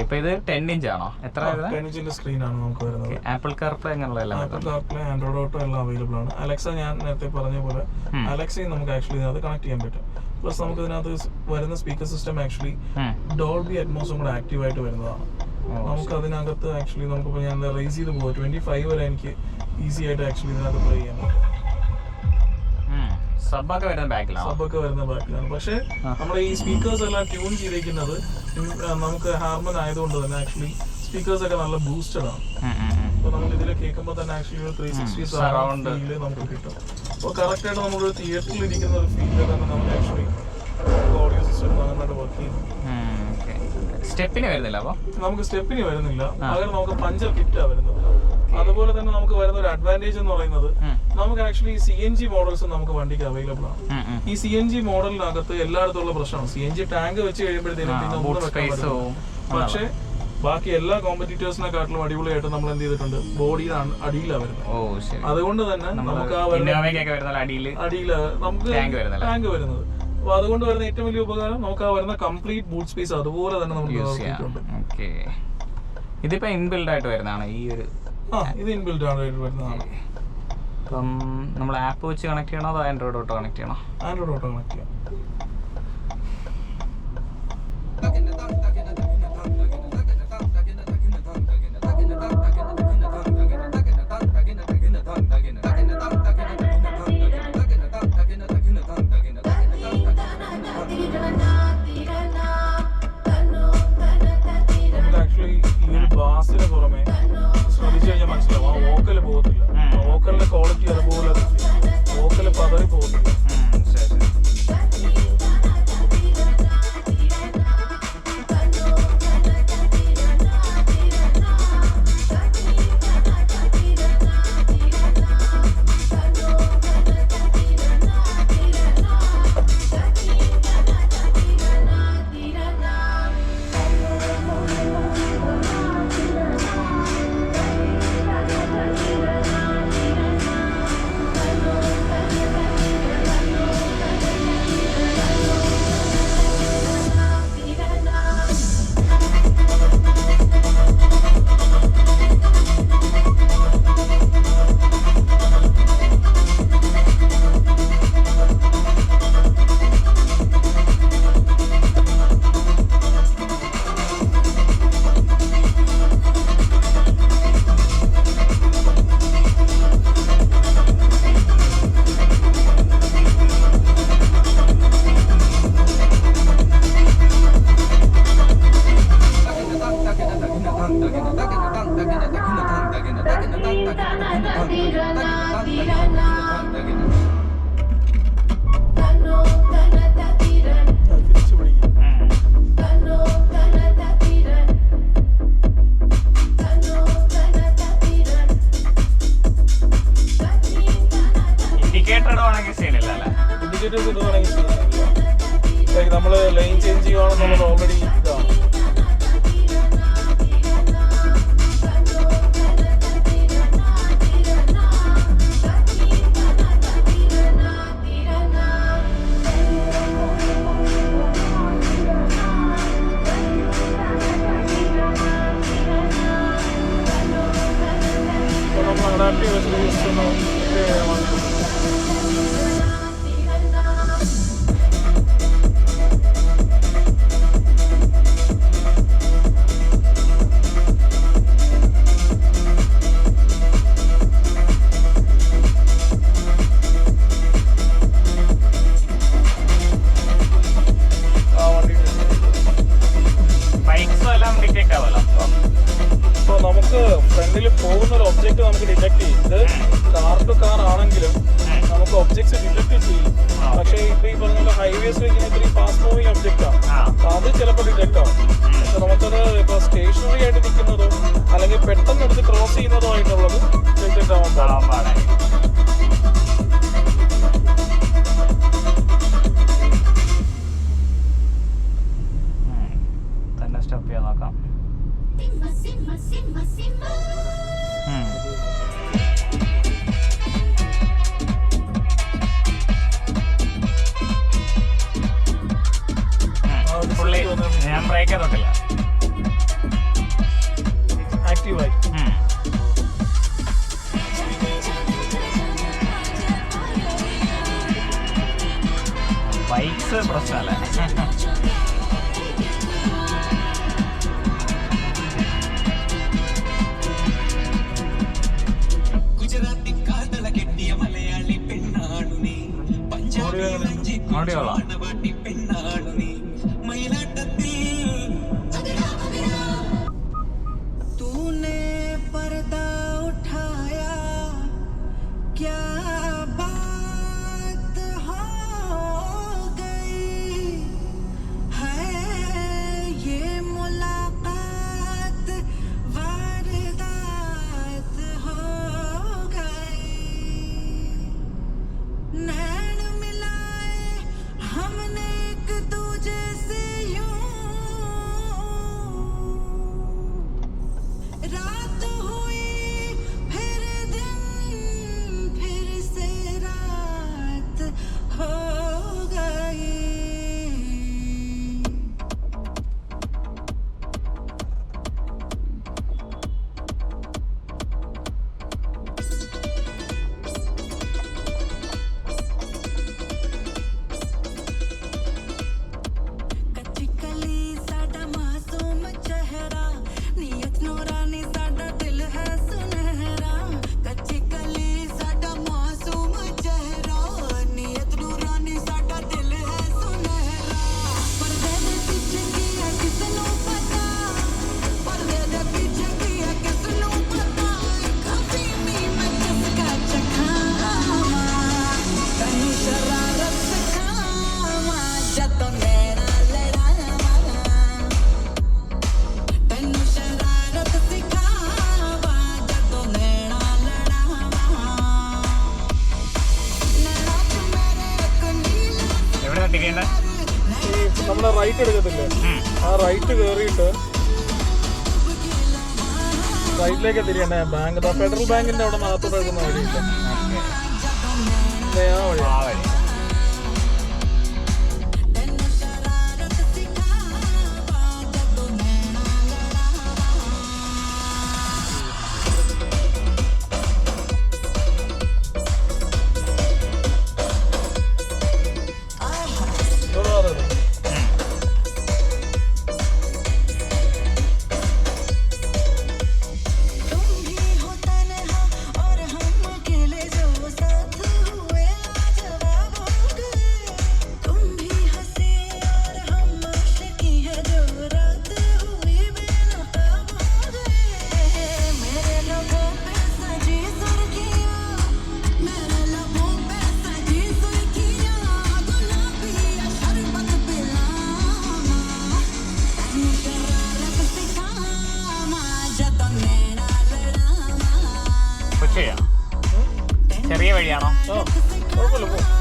ഇപ്പൊ ഇത് 10 ഇഞ്ച് ആണോ? എത്ര 10 ഇഞ്ചിന്റെ സ്ക്രീൻ ആണ് നമുക്ക് വരുന്നത്. ആപ്പിൾ കാർപ്ലേ അങ്ങനെയുള്ള ആപ്പിൾ കാർപ്ലേ, ആൻഡ്രോയിഡ് ഓട്ടോ എല്ലാം അവൈലബിൾ ആണ്. അലക്സ ഞാൻ നേരത്തെ പറഞ്ഞ പോലെ അലക്സയും നമുക്ക് ആക്ച്വലി ഇതിനകത്ത് കണക്ട് ചെയ്യാൻ പറ്റും. പ്ലസ് നമുക്ക് ഇതിനകത്ത് വരുന്ന സ്പീക്കർ സിസ്റ്റം ആക്ച്വലി ഡോൾബി അറ്റ്മോസും കൂടെ ആക്റ്റീവ് ആയിട്ട് വരുന്നതാണ്. നമുക്ക് അതിനകത്ത് ആക്ച്വലി നമുക്കിപ്പോൾ ഞാൻ റേസ് ചെയ്ത് പോകും 25 വരെ എനിക്ക് ഈസി ആയിട്ട് ആക്ച്വലി ഇതിനകത്ത് പ്ലേ ചെയ്യാൻ പറ്റും. സബൊക്കെ വരുന്ന ബാക്കിലാണ്. പക്ഷേ നമ്മുടെ ഈ സ്പീക്കേഴ്സ് എല്ലാം ട്യൂൺ ചെയ്തിരിക്കുന്നത് നമുക്ക് ഹാർമൺ ആയതുകൊണ്ട് തന്നെ ആക്ച്വലി സ്പീക്കേഴ്സ് ഒക്കെ നല്ല ബൂസ്റ്റഡ് ആണ്. അപ്പോൾ നമ്മൾ ഇതിൽ കേൾക്കുമ്പോൾ തന്നെ ആക്ച്വലി ഒരു 360 സറൗണ്ട് ഫീല് നമുക്ക് കിട്ടും. അപ്പോൾ കറക്റ്റ് ആയിട്ട് നമ്മളൊരു തിയേറ്ററിൽ ഇരിക്കുന്ന ഒരു ഫീല് തന്നെ നമുക്ക് ആക്ച്വലി ഓഡിയോ സിസ്റ്റം നന്നായിട്ട് വർക്ക് ചെയ്യുന്നു. സ്റ്റെപ്പിന് വരുന്നില്ല, അപ്പോൾ നമുക്ക് സ്റ്റെപ്പിന് വരുന്നില്ല, പകരം നമുക്ക് പഞ്ചർ കിറ്റാ വരുന്നത്. അതുപോലെ തന്നെ നമുക്ക് വരുന്ന ഒരു അഡ്വാൻറ്റേജ് എന്ന് പറയുന്നത് നമുക്ക് ആക്ച്വലി CNG മോഡൽസ് നമുക്ക് വണ്ടിക്ക് അവൈലബിൾ ആണ്. ഈ CNG മോഡലിനകത്ത് എല്ലായിടത്തുള്ള പ്രശ്നമാണ് CNG ടാങ്ക് വെച്ച് കഴിയുമ്പോഴത്തേനും പിന്നെ ഒന്നും വെക്കാൻ പറ്റില്ല. പക്ഷേ ബാക്കി എല്ലാ കോമ്പറ്റീറ്റേഴ്സിനെക്കാട്ടിലും അടിപൊളിയായിട്ട് നമ്മൾ എന്ത് ചെയ്തിട്ടുണ്ട്, ബോഡിയുടെ അടിയിലാണ് വരുന്നത്. അതുകൊണ്ട് തന്നെ നമുക്ക് ആ അടിയിൽ നമുക്ക് ടാങ്ക് വരുന്നത്. അപ്പൊ അതുകൊണ്ട് വരുന്ന ഏറ്റവും വലിയ ഉപകാരം നമുക്ക് ആ വരുന്ന കംപ്ലീറ്റ് ബൂട്ട് സ്പേസ് അതുപോലെ തന്നെ നമുക്ക് ഇതിപ്പോ ഇൻബിൽഡ് ആയിട്ട് വരുന്നതാണ് ഈ ഒരു ഇത് ഇൻബിൽഡ് ആയിട്ട് വരുന്നതാണ്. അപ്പം നമ്മൾ ആപ്പ് വെച്ച് കണക്ട് ചെയ്യണോ അതോ ആൻഡ്രോയിഡ് ഓട്ടോ കണക്ട് ചെയ്യണോ? ആൻഡ്രോയിഡ് ഓട്ടോ കണക്ട് ചെയ്യാം. ബാസിന് പുറമെ ശ്രദ്ധിച്ചു കഴിഞ്ഞാൽ മനസ്സിലാവും ആ വോക്കല് പോകത്തില്ല. വോക്കലിന്റെ ക്വാളിറ്റി അതുപോലെ വോക്കല് പതറി പോകത്തില്ല. നമ്മള് ലൈൻ ചേഞ്ച് ചെയ്യുകയാണെന്നുള്ളത് ഓൾറെഡി ഇതാണ്. നമ്മൾ അഡാപ്റ്റീവ് നമുക്ക് ഫ്രണ്ടിൽ പോകുന്ന ഒരു ഒബ്ജക്റ്റ് നമുക്ക് ഡിറ്റക്ട് ചെയ്യും. ഇത് കാർ ടു കാർ ആണെങ്കിലും നമുക്ക് ഒബ്ജക്ട്സ് ഡിറ്റക്ട് ചെയ്യും. പക്ഷേ ഇപ്പൊ ഈ പറഞ്ഞ ഹൈവേസിൽ ഇങ്ങനെ ഇത്തിരി ഫാസ്റ്റ് മൂവിങ് ഒബ്ജക്റ്റ് ആണ്, അത് ചിലപ്പോൾ ഡിറ്റക്ട് ആവും. പക്ഷെ നമുക്കത് ഇപ്പൊ സ്റ്റേഷനറി ആയിട്ട് നിൽക്കുന്നതോ അല്ലെങ്കിൽ പെട്ടെന്ന് എടുത്ത് ക്രോസ് ചെയ്യുന്നതോ ആയിട്ടുള്ളത് ഡിറ്റക്ട് ആവാൻ പാടില്ല. തന്നെ സ്റ്റോപ്പ് ചെയ്യാൻ നോക്കാം. ഞാൻ ബ്രേക്ക് ചെയ്തിട്ടില്ല. അതൊരു പ്രശ്നമല്ലേ? ഓഡിയോ നമ്മളെ റൈറ്റ് എടുക്കത്തില്ലേ, ആ റൈറ്റ് കയറിയിട്ട് റൈറ്റിലേക്ക് തിരിയണ്ടേ ബാങ്ക്, ഫെഡറൽ ബാങ്കിന്റെ അവിടെ നാത്തോട്ട് എടുക്കുന്ന വഴിയില്ല, ആ വഴി. ചെറിയ വഴിയാണോ? കുഴപ്പമില്ല.